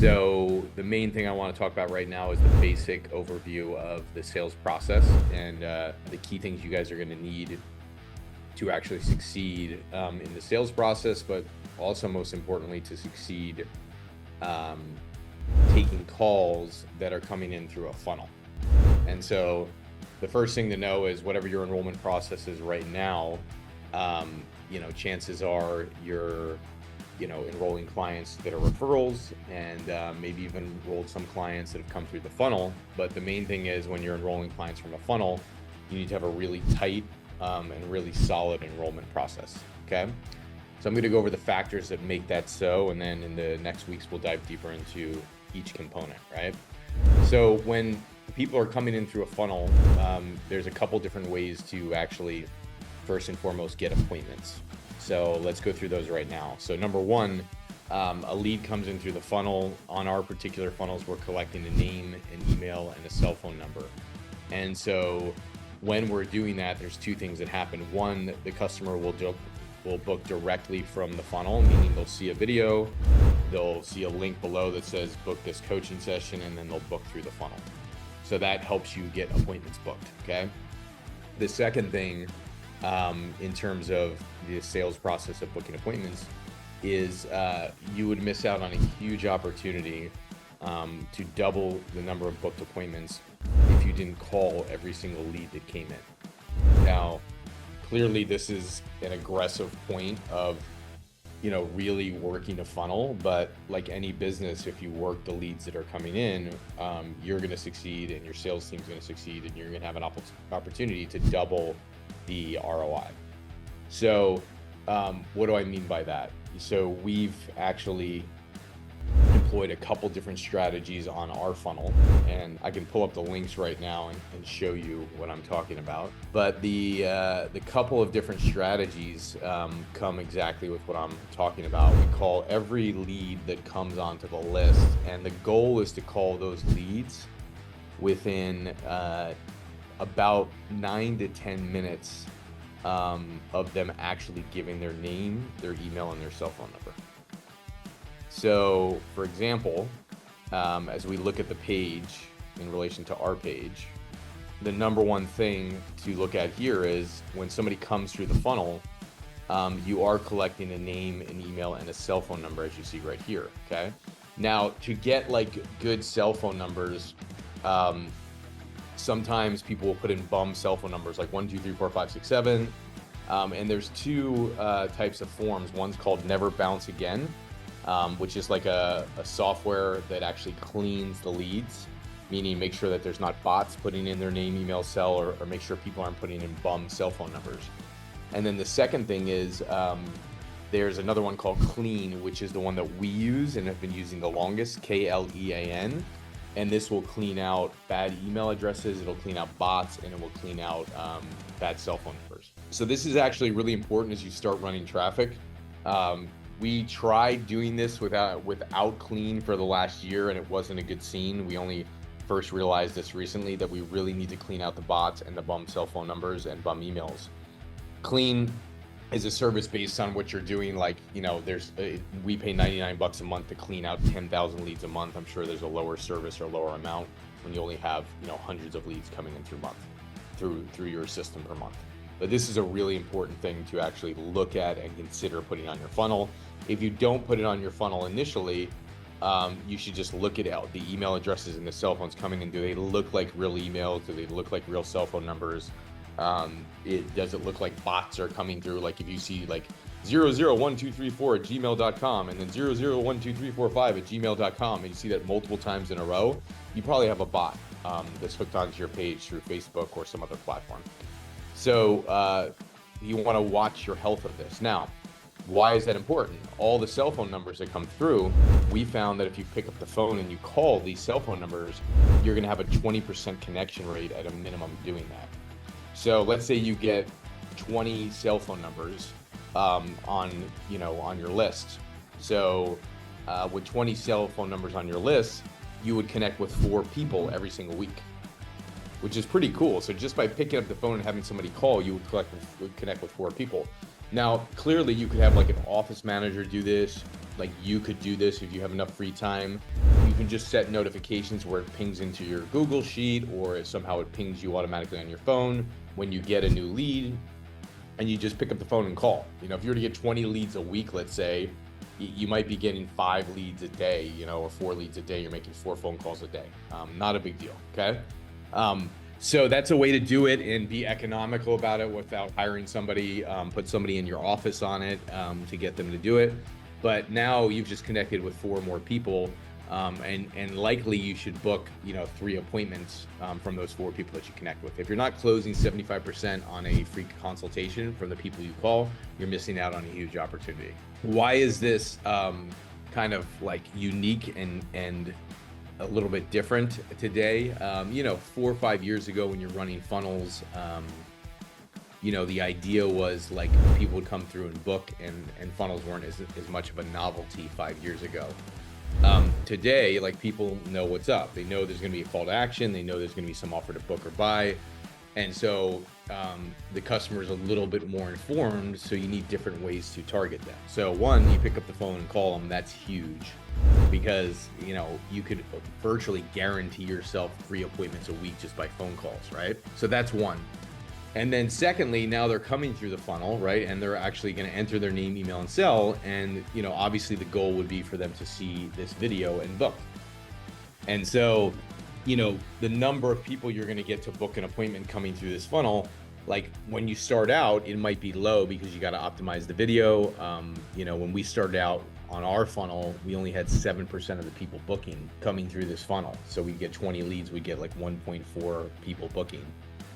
So the main thing I want to talk about right now is the basic overview of the sales process and the key things you guys are going to need to actually succeed in the sales process, but also most importantly to succeed taking calls that are coming in through a funnel. And so the first thing to know is whatever your enrollment process is right now, chances are you're enrolling clients that are referrals and maybe even enrolled some clients that have come through the funnel. But the main thing is when you're enrolling clients from a funnel, you need to have a really tight and really solid enrollment process. Okay. So I'm going to go over the factors that make that so, and then in the next weeks, we'll dive deeper into each component, right? So when people are coming in through a funnel, there's a couple different ways to actually, first and foremost, get appointments. So let's go through those right now. So number one, a lead comes in through the funnel. On our particular funnels, we're collecting a name, an email, and a cell phone number. And so when we're doing that, there's two things that happen. One, the customer will book directly from the funnel, meaning they'll see a video, they'll see a link below that says book this coaching session, and then they'll book through the funnel. So that helps you get appointments booked, okay? The second thing in terms of the sales process of booking appointments is you would miss out on a huge opportunity to double the number of booked appointments if you didn't call every single lead that came in. Now, clearly this is an aggressive point of really working a funnel, but like any business, if you work the leads that are coming in, you're going to succeed and your sales team's going to succeed and you're going to have an opportunity to double the ROI. So what do I mean by that? So we've actually employed a couple different strategies on our funnel, and I can pull up the links right now and show you what I'm talking about. But the couple of different strategies come exactly with what I'm talking about. We call every lead that comes onto the list, and the goal is to call those leads within about 9 to 10 minutes of them actually giving their name, their email, and their cell phone number. So, for example, as we look at the page in relation to our page, the number one thing to look at here is when somebody comes through the funnel, you are collecting a name, an email, and a cell phone number, as you see right here, okay? Now, to get like good cell phone numbers, sometimes people will put in bum cell phone numbers like 1, 2, 3, 4, 5, 6, 7. And there's two types of forms. One's called Never Bounce Again, which is like a software that actually cleans the leads, meaning make sure that there's not bots putting in their name, email, cell, or make sure people aren't putting in bum cell phone numbers. And then the second thing is there's another one called Clean, which is the one that we use and have been using the longest, KLEAN. And this will clean out bad email addresses, it'll clean out bots, and it will clean out bad cell phone numbers. So this is actually really important as you start running traffic. We tried doing this without Clean for the last year, and it wasn't a good scene. We only first realized this recently, that we really need to clean out the bots and the bum cell phone numbers and bum emails. Clean is a service based on what you're doing. Like, we pay $99 a month to clean out 10,000 leads a month. I'm sure there's a lower service or lower amount when you only have, hundreds of leads coming in through your system per month. But this is a really important thing to actually look at and consider putting on your funnel. If you don't put it on your funnel initially, you should just look at the email addresses and the cell phones coming in. Do they look like real emails? Do they look like real cell phone numbers? Does it look like bots are coming through? Like if you see like 001234 at gmail.com and then 001234.5 at gmail.com, and you see that multiple times in a row, you probably have a bot that's hooked onto your page through Facebook or some other platform. So you want to watch your health of this. Now, why is that important? All the cell phone numbers that come through, we found that if you pick up the phone and you call these cell phone numbers, you're going to have a 20% connection rate at a minimum doing that. So let's say you get 20 cell phone numbers on your list. So with 20 cell phone numbers on your list, you would connect with 4 people every single week, which is pretty cool. So just by picking up the phone and having somebody call, you would connect with 4 people. Now, clearly you could have like an office manager do this. like you could do this if you have enough free time. You can just set notifications where it pings into your Google Sheet, or if somehow it pings you automatically on your phone when you get a new lead, and you just pick up the phone and call. You know, if you were to get 20 leads a week, let's say, you might be getting 5 leads a day, you know, or 4 leads a day. You're making 4 phone calls a day. Not a big deal, okay? So that's a way to do it and be economical about it without hiring somebody, put somebody in your office on it to get them to do it. But now you've just connected with 4 more people, and likely you should book, you know, 3 appointments from those 4 people that you connect with. If you're not closing 75% on a free consultation from the people you call, you're missing out on a huge opportunity. Why is this kind of like unique and a little bit different today? You know, 4 or 5 years ago when you're running funnels, you know, the idea was like people would come through and book, and funnels weren't as much of a novelty 5 years ago. Today, like, people know what's up. They know there's going to be a call to action. They know there's going to be some offer to book or buy. And so the customer is a little bit more informed. So you need different ways to target them. So one, you pick up the phone and call them. That's huge, because, you know, you could virtually guarantee yourself 3 appointments a week just by phone calls, right? So that's one. And then secondly, now they're coming through the funnel, right? And they're actually going to enter their name, email, and cell. And, you know, obviously the goal would be for them to see this video and book. And so, you know, the number of people you're going to get to book an appointment coming through this funnel, like when you start out, it might be low because you got to optimize the video. You know, when we started out on our funnel, we only had 7% of the people booking coming through this funnel. So we get 20 leads, we get like 1.4 people booking.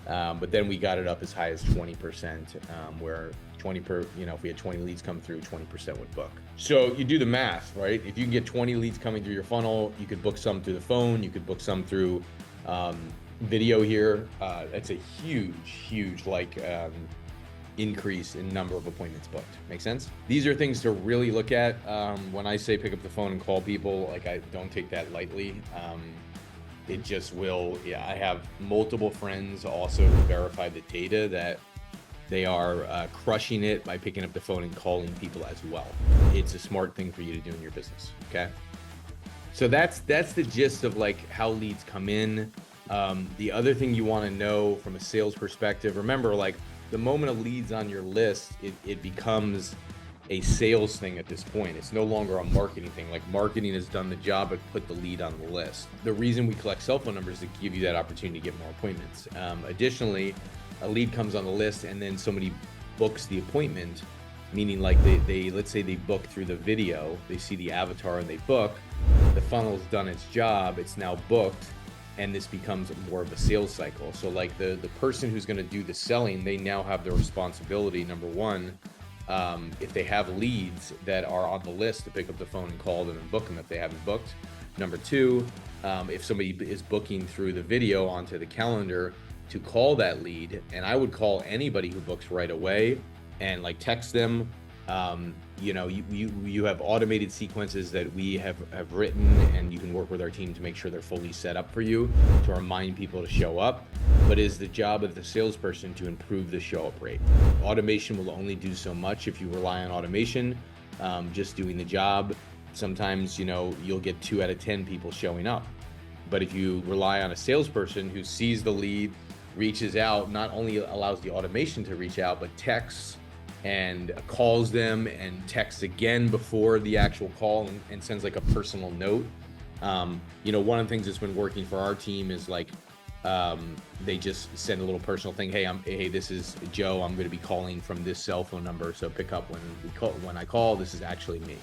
But then we got it up as high as 20%, where you know, if we had 20 leads come through, 20% would book. So you do the math, right? If you can get 20 leads coming through your funnel, you could book some through the phone, you could book some through video here. That's a huge like increase in number of appointments booked. Make sense? These are things to really look at. When I say pick up the phone and call people, like, I don't take that lightly. It just will. Yeah, I have multiple friends also verify the data that they are crushing it by picking up the phone and calling people as well. It's a smart thing for you to do in your business. Okay. So that's the gist of like how leads come in. The other thing you want to know from a sales perspective, remember, like, the moment a lead's on your list, it becomes a sales thing at this point. It's no longer a marketing thing. Like, marketing has done the job but put the lead on the list. The reason we collect cell phone numbers is to give you that opportunity to get more appointments. Additionally, a lead comes on the list and then somebody books the appointment, meaning like they let's say they book through the video, they see the avatar and they book. The funnel's done its job, it's now booked, and this becomes more of a sales cycle. So like the person who's going to do the selling, they now have the responsibility, number one, if they have leads that are on the list, to pick up the phone and call them and book them if they haven't booked. Number two, if somebody is booking through the video onto the calendar, to call that lead. And I would call anybody who books right away and like text them. You know, you have automated sequences that we have written, and you can work with our team to make sure they're fully set up for you to remind people to show up. But it is the job of the salesperson to improve the show up rate. Automation will only do so much. If you rely on automation, just doing the job, sometimes, you know, you'll get 2 out of 10 people showing up. But if you rely on a salesperson who sees the lead, reaches out, not only allows the automation to reach out, but texts and calls them and texts again before the actual call, and sends like a personal note. You know, one of the things that's been working for our team is like, they just send a little personal thing. Hey, this is Joe. I'm going to be calling from this cell phone number, so pick up when I call. This is actually me.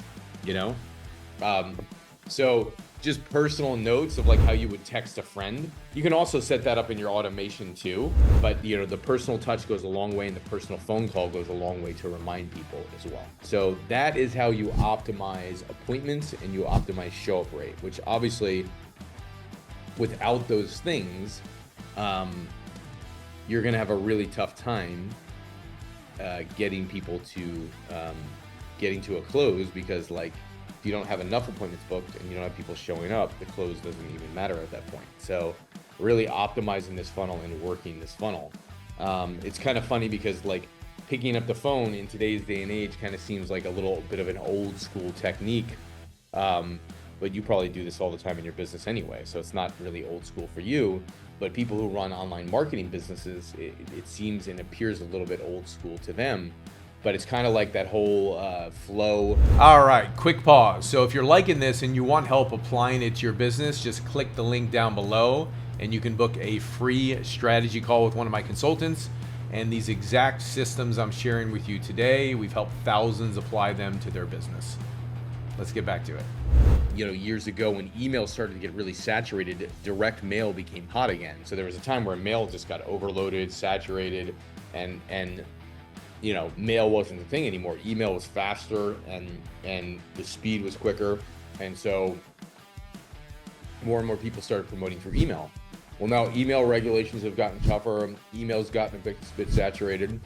You know, so just personal notes of like how you would text a friend. You can also set that up in your automation too, but you know, the personal touch goes a long way, and the personal phone call goes a long way to remind people as well. So that is how you optimize appointments and you optimize show up rate, which obviously without those things, you're going to have a really tough time getting people to getting to a close, because like, if you don't have enough appointments booked and you don't have people showing up, the close doesn't even matter at that point. So really optimizing this funnel and working this funnel. It's kind of funny because like picking up the phone in today's day and age kind of seems like a little bit of an old school technique. But you probably do this all the time in your business anyway, so it's not really old school for you. But people who run online marketing businesses, it seems and appears a little bit old school to them. But it's kind of like that whole flow. All right, quick pause. So if you're liking this and you want help applying it to your business, just click the link down below and you can book a free strategy call with one of my consultants. And these exact systems I'm sharing with you today, we've helped thousands apply them to their business. Let's get back to it. Years ago when email started to get really saturated, direct mail became hot again. So there was a time where mail just got overloaded, saturated, and mail wasn't the thing anymore. Email was faster and the speed was quicker. And so more and more people started promoting through email. Well, now email regulations have gotten tougher. Email's gotten a bit saturated.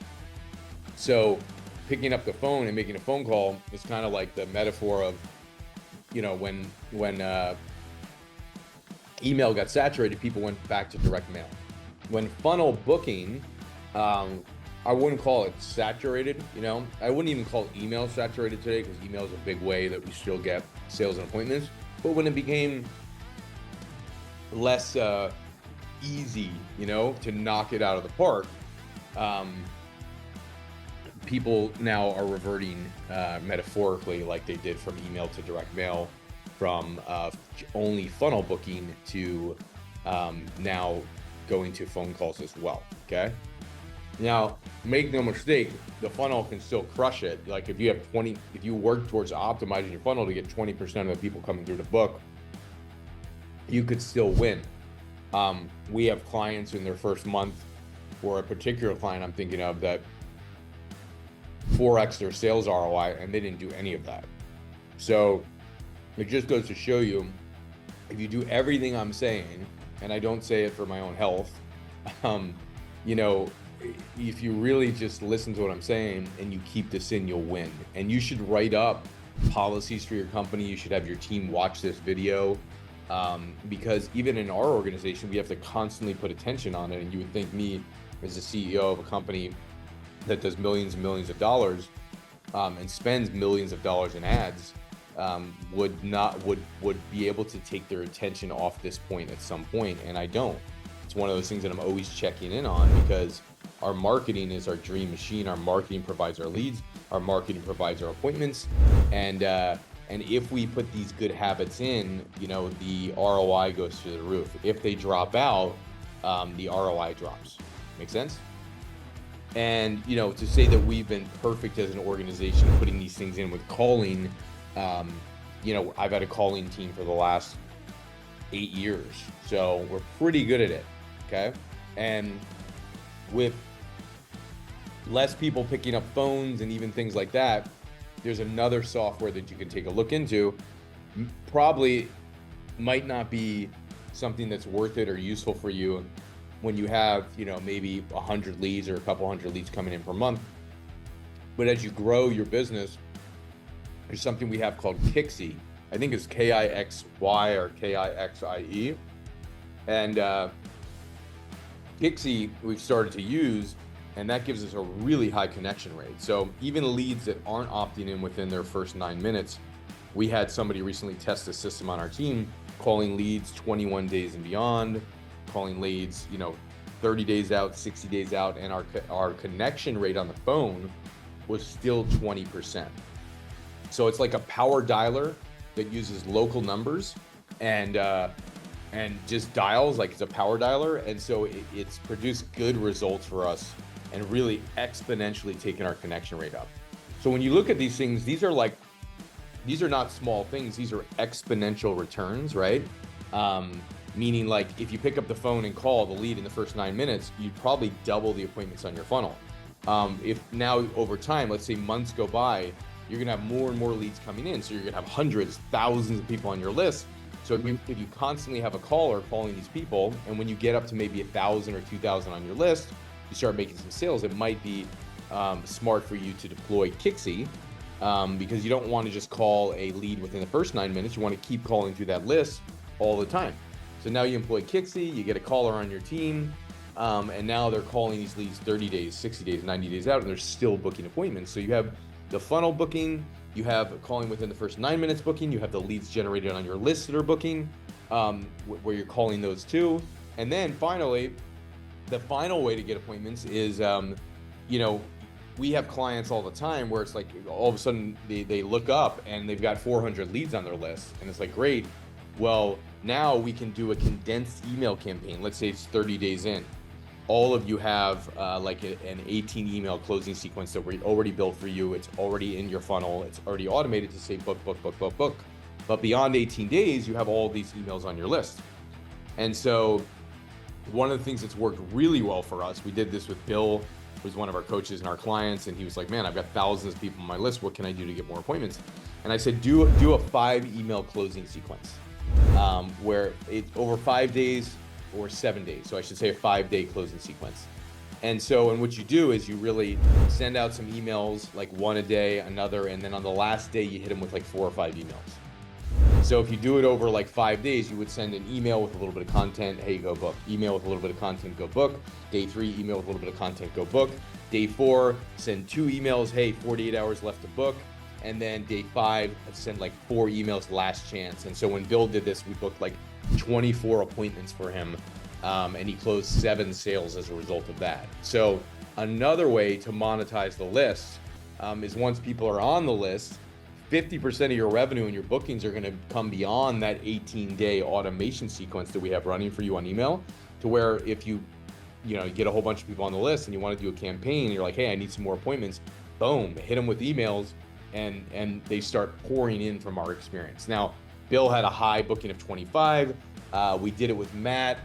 So picking up the phone and making a phone call is kind of like the metaphor of, when email got saturated, people went back to direct mail. When funnel booking, I wouldn't call it saturated, I wouldn't even call email saturated today, because email is a big way that we still get sales and appointments. But when it became less easy, to knock it out of the park, people now are reverting metaphorically, like they did from email to direct mail, from only funnel booking to now going to phone calls as well. Okay. Now, make no mistake, the funnel can still crush it. Like if you work towards optimizing your funnel to get 20% of the people coming through the book, you could still win. We have clients in their first month, or a particular client I'm thinking of, that 4x their sales ROI, and they didn't do any of that. So it just goes to show you, if you do everything I'm saying, and I don't say it for my own health, if you really just listen to what I'm saying and you keep this in, you'll win. And you should write up policies for your company. You should have your team watch this video, because even in our organization, we have to constantly put attention on it. And you would think me, as the CEO of a company that does millions and millions of dollars and spends millions of dollars in ads, would be able to take their attention off this point at some point, and I don't. It's one of those things that I'm always checking in on, because our marketing is our dream machine. Our marketing provides our leads. Our marketing provides our appointments, and if we put these good habits in, the ROI goes through the roof. If they drop out, the ROI drops. Make sense? And, to say that we've been perfect as an organization putting these things in with calling, I've had a calling team for the last 8 years. So we're pretty good at it. Okay. And with less people picking up phones and even things like that, there's another software that you can take a look into. Probably might not be something that's worth it or useful for you when you have, maybe 100 leads or a couple hundred leads coming in per month. But as you grow your business, there's something we have called Kixie. I think it's Kixy or Kixie. And Kixie we've started to use, and that gives us a really high connection rate. So even leads that aren't opting in within their first 9 minutes, we had somebody recently test the system on our team, calling leads 21 days and beyond, calling leads, 30 days out, 60 days out, and our connection rate on the phone was still 20%. So it's like a power dialer that uses local numbers and just dials, like it's a power dialer. And so it's produced good results for us and really exponentially taken our connection rate up. So when you look at these things, these are not small things. These are exponential returns, right? Meaning, like, if you pick up the phone and call the lead in the first 9 minutes, you'd probably double the appointments on your funnel. If now over time, let's say months go by, you're gonna have more and more leads coming in. So you're gonna have hundreds, thousands of people on your list. So if you constantly have a caller calling these people, and when you get up to maybe 1,000 or 2,000 on your list, you start making some sales, it might be smart for you to deploy Kixie, because you don't want to just call a lead within the first 9 minutes. You want to keep calling through that list all the time. So now you employ Kixie, you get a caller on your team, And now they're calling these leads 30 days, 60 days, 90 days out, and they're still booking appointments. So you have the funnel booking, you have calling within the first 9 minutes booking, you have the leads generated on your list that are booking, where you're calling those too. And then finally, the final way to get appointments is, we have clients all the time where it's like all of a sudden they look up and they've got 400 leads on their list, and it's like, great. Well, now we can do a condensed email campaign. Let's say it's 30 days in. All of you have an 18 email closing sequence that we already built for you. It's already in your funnel. It's already automated to say book, book, book, book, book. But beyond 18 days, you have all these emails on your list. And so one of the things that's worked really well for us, we did this with Bill, who's one of our coaches and our clients, and he was like, man, I've got thousands of people on my list. What can I do to get more appointments? And I said, do a 5 email closing sequence, where it's over 5 days or 7 days. So I should say a 5-day closing sequence. And what you do is you really send out some emails, like one a day, another, and then on the last day, you hit them with like 4 or 5 emails. So if you do it over like 5 days, you would send an email with a little bit of content, hey, go book. Email with a little bit of content, go book. Day 3, email with a little bit of content, go book. Day 4, send 2 emails, hey, 48 hours left to book. And then day 5, send like 4 emails, last chance. And so when Bill did this, we booked like 24 appointments for him. And he closed 7 sales as a result of that. So another way to monetize the list is once people are on the list, 50% of your revenue and your bookings are going to come beyond that 18-day automation sequence that we have running for you on email, to where if you get a whole bunch of people on the list and you want to do a campaign, and you're like, hey, I need some more appointments, boom, hit them with emails, and they start pouring in from our experience. Now, Bill had a high booking of 25. We did it with Matt,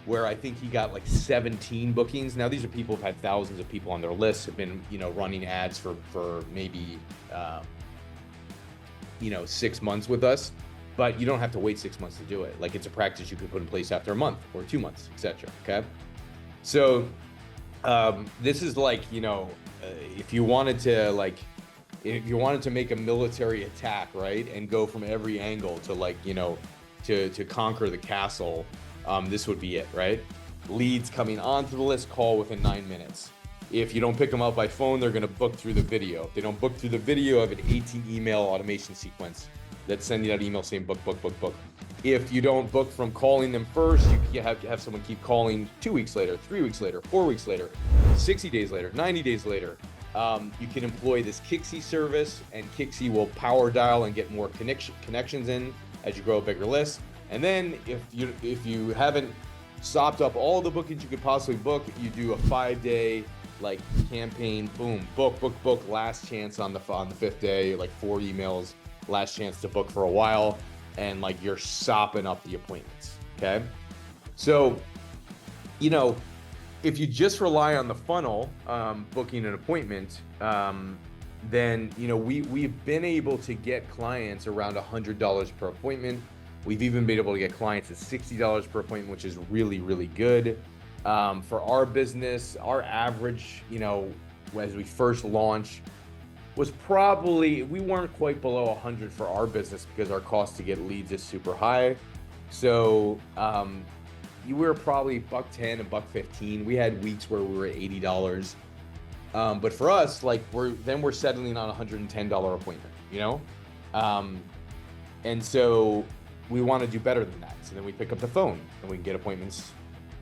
where I think he got like 17 bookings. Now, these are people who've had thousands of people on their list, have been, running ads for maybe, 6 months with us, but you don't have to wait 6 months to do it. Like, it's a practice you could put in place after a month or 2 months, etc. Okay. So, this is like, if you wanted to make a military attack, right, and go from every angle to to conquer the castle, this would be it, right? Leads coming onto the list, call within 9 minutes. If you don't pick them up by phone, they're going to book through the video. If they don't book through the video, I have an 18 email automation sequence that's sending out email saying book, book, book, book. If you don't book from calling them first, you have someone keep calling 2 weeks later, 3 weeks later, 4 weeks later, 60 days later, 90 days later. You can employ this Kixie service, and Kixie will power dial and get more connections in as you grow a bigger list. And then if you haven't sopped up all the bookings you could possibly book, you do a 5-day campaign, boom, book, last chance on the 5th day, 4 emails, last chance to book for a while, and you're sopping up the appointments. Okay. So, if you just rely on the funnel, booking an appointment, then, we've been able to get clients around $100 per appointment. We've even been able to get clients at $60 per appointment, which is really, really good. For our business, our average, as we first launched, was probably, we weren't quite below 100 for our business because our cost to get leads is super high. So we were probably $110, $115. We had weeks where we were at $80. But for us, we're settling on a $110 appointment, and so we want to do better than that. So then we pick up the phone and we can get appointments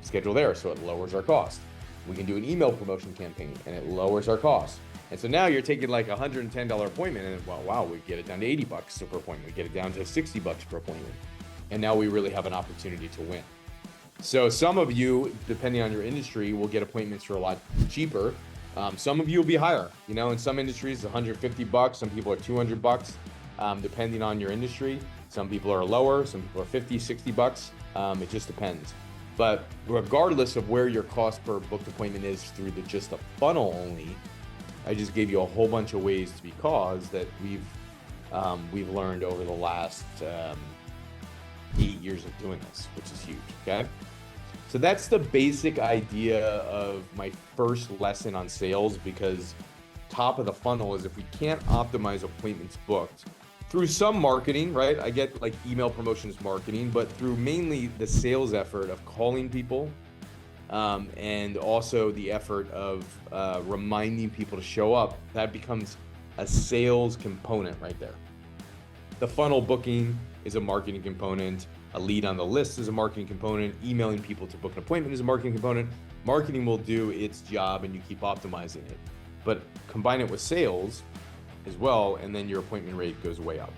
scheduled there, so it lowers our cost. We can do an email promotion campaign and it lowers our cost. And so now you're taking a $110 appointment, and wow, we get it down to $80 per appointment. We get it down to $60 per appointment. And now we really have an opportunity to win. So some of you, depending on your industry, will get appointments for a lot cheaper. Some of you will be higher. In some industries, $150. Some people are $200, depending on your industry. Some people are lower. Some people are $50, $60. It just depends. But regardless of where your cost per booked appointment is through just the funnel only, I just gave you a whole bunch of ways to be caused that we've learned over the last 8 years of doing this, which is huge. Okay. So that's the basic idea of my first lesson on sales, because top of the funnel is if we can't optimize appointments booked through some marketing, right? I get email promotions marketing, but through mainly the sales effort of calling people, and also the effort of reminding people to show up. That becomes a sales component right there. The funnel booking is a marketing component. A lead on the list is a marketing component. Emailing people to book an appointment is a marketing component. Marketing will do its job and you keep optimizing it. But combine it with sales as well, and then your appointment rate goes way up.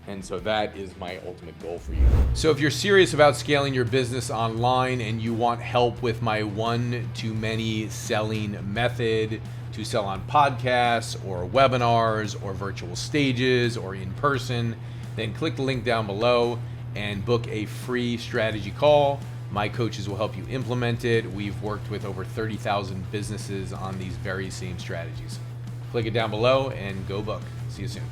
And so that is my ultimate goal for you. So if you're serious about scaling your business online and you want help with my one-to-many selling method to sell on podcasts or webinars or virtual stages or in person, then click the link down below and book a free strategy call. My coaches will help you implement it. We've worked with over 30,000 businesses on these very same strategies. Click it down below and go book. See you soon.